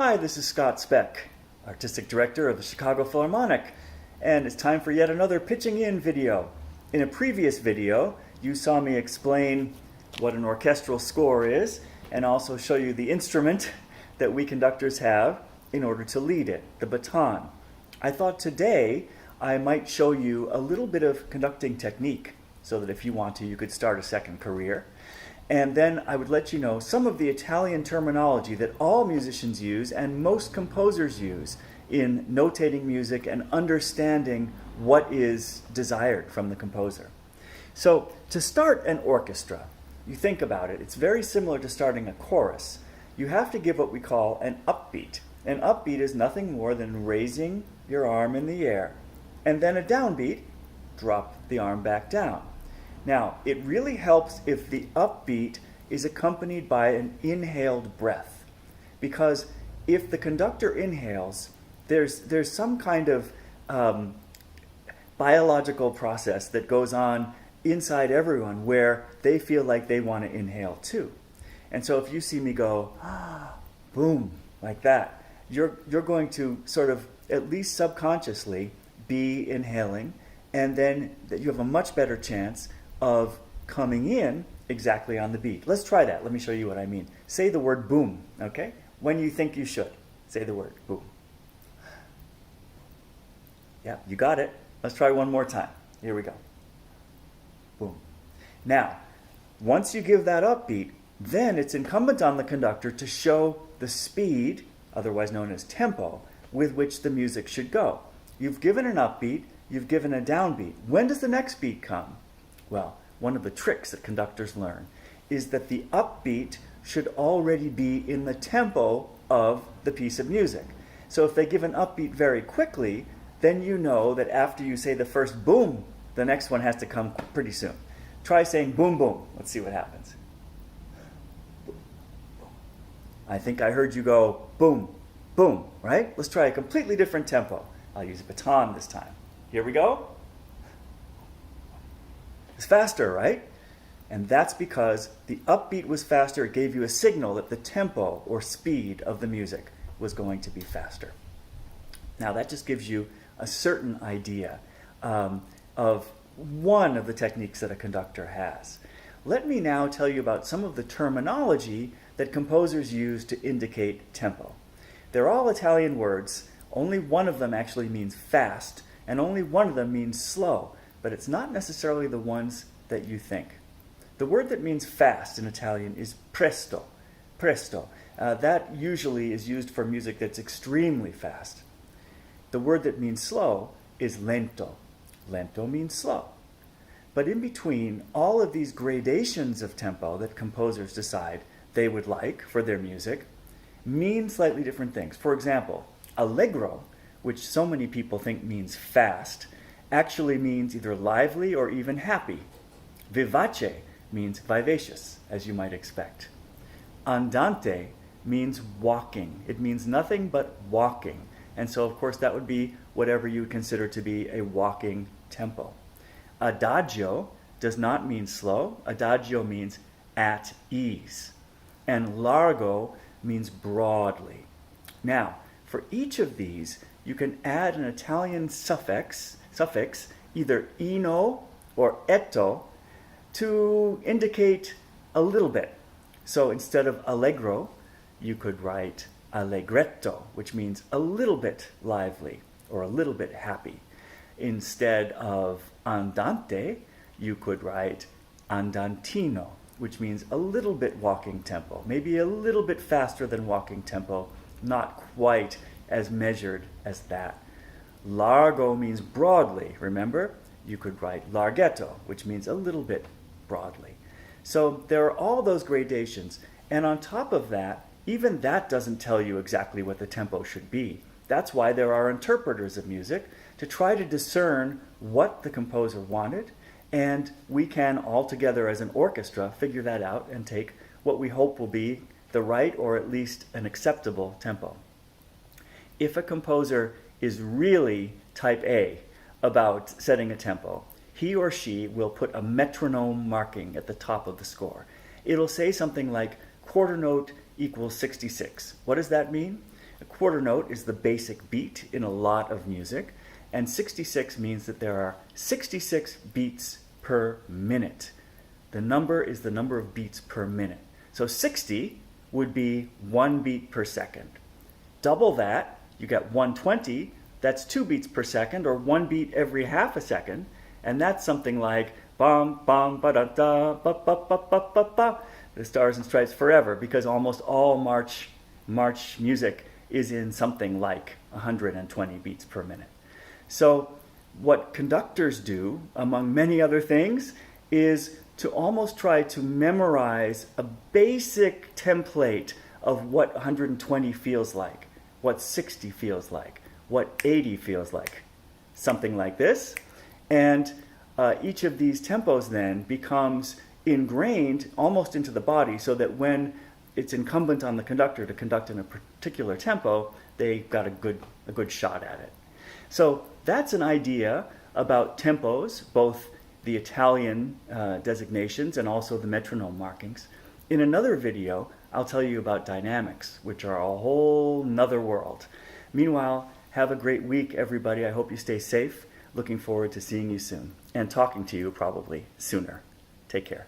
Hi, this is Scott Speck, Artistic Director of the Chicago Philharmonic, and it's time for yet another Pitching In video. In a previous video, you saw me explain what an orchestral score is and also show you the instrument that we conductors have in order to lead it, the baton. I thought today I might show you a little bit of conducting technique so that if you want to, you could start a second career. And then I would let you know some of the Italian terminology that all musicians use and most composers use in notating music and understanding what is desired from the composer. So to start an orchestra, you think about it, it's very similar to starting a chorus. You have to give what we call an upbeat. An upbeat is nothing more than raising your arm in the air. And then a downbeat, drop the arm back down. Now, it really helps if the upbeat is accompanied by an inhaled breath, because if the conductor inhales, there's some kind of biological process that goes on inside everyone where they feel like they want to inhale too. And so if you see me go, boom, like that, you're going to sort of, at least subconsciously, be inhaling, and then that you have a much better chance of coming in exactly on the beat. Let's try that. Let me show you what I mean. Say the word boom, okay? When you think you should. Say the word boom. Yeah, you got it. Let's try one more time. Here we go. Boom. Now, once you give that upbeat, then it's incumbent on the conductor to show the speed, otherwise known as tempo, with which the music should go. You've given an upbeat, you've given a downbeat. When does the next beat come? Well, one of the tricks that conductors learn is that the upbeat should already be in the tempo of the piece of music. So if they give an upbeat very quickly, then you know that after you say the first boom, the next one has to come pretty soon. Try saying boom, boom. Let's see what happens. I think I heard you go boom, boom, right? Let's try a completely different tempo. I'll use a baton this time. Here we go. It's faster, right? And that's because the upbeat was faster. It gave you a signal that the tempo or speed of the music was going to be faster. Now that just gives you a certain idea of one of the techniques that a conductor has. Let me now tell you about some of the terminology that composers use to indicate tempo. They're all Italian words. Only one of them actually means fast, and only one of them means slow. But it's not necessarily the ones that you think. The word that means fast in Italian is presto. Presto. That usually is used for music that's extremely fast. The word that means slow is lento. Lento means slow. But in between all of these gradations of tempo that composers decide they would like for their music mean slightly different things. For example, allegro, which so many people think means fast, actually means either lively or even happy. Vivace means vivacious, as you might expect. Andante means walking. It means nothing but walking. And so, of course, that would be whatever you would consider to be a walking tempo. Adagio does not mean slow. Adagio means at ease. And largo means broadly. Now, for each of these, you can add an Italian suffix, either ino or etto, to indicate a little bit. So instead of allegro, you could write allegretto, which means a little bit lively or a little bit happy. Instead of andante, you could write andantino, which means a little bit walking tempo, maybe a little bit faster than walking tempo, not quite as measured as that. Largo means broadly, remember? You could write larghetto, which means a little bit broadly. So there are all those gradations, and on top of that, even that doesn't tell you exactly what the tempo should be. That's why there are interpreters of music, to try to discern what the composer wanted, and we can all together as an orchestra figure that out and take what we hope will be the right or at least an acceptable tempo. If a composer is really type A about setting a tempo, he or she will put a metronome marking at the top of the score. It'll say something like quarter note equals 66. What does that mean? A quarter note is the basic beat in a lot of music, and 66 means that there are 66 beats per minute. The number is the number of beats per minute. So 60 would be 1 beat per second. Double that, you get 120, that's 2 beats per second, or 1 beat every half a second, and that's something like bum bum ba da da ba ba ba ba ba ba, the Stars and Stripes Forever, because almost all march music is in something like 120 beats per minute. So what conductors do, among many other things, is to almost try to memorize a basic template of what 120 feels like, what 60 feels like, what 80 feels like, something like this. And each of these tempos then becomes ingrained almost into the body, so that when it's incumbent on the conductor to conduct in a particular tempo, they got a good shot at it. So that's an idea about tempos, both the Italian designations and also the metronome markings. In another video, I'll tell you about dynamics, which are a whole nother world. Meanwhile, have a great week, everybody. I hope you stay safe. Looking forward to seeing you soon and talking to you probably sooner. Take care.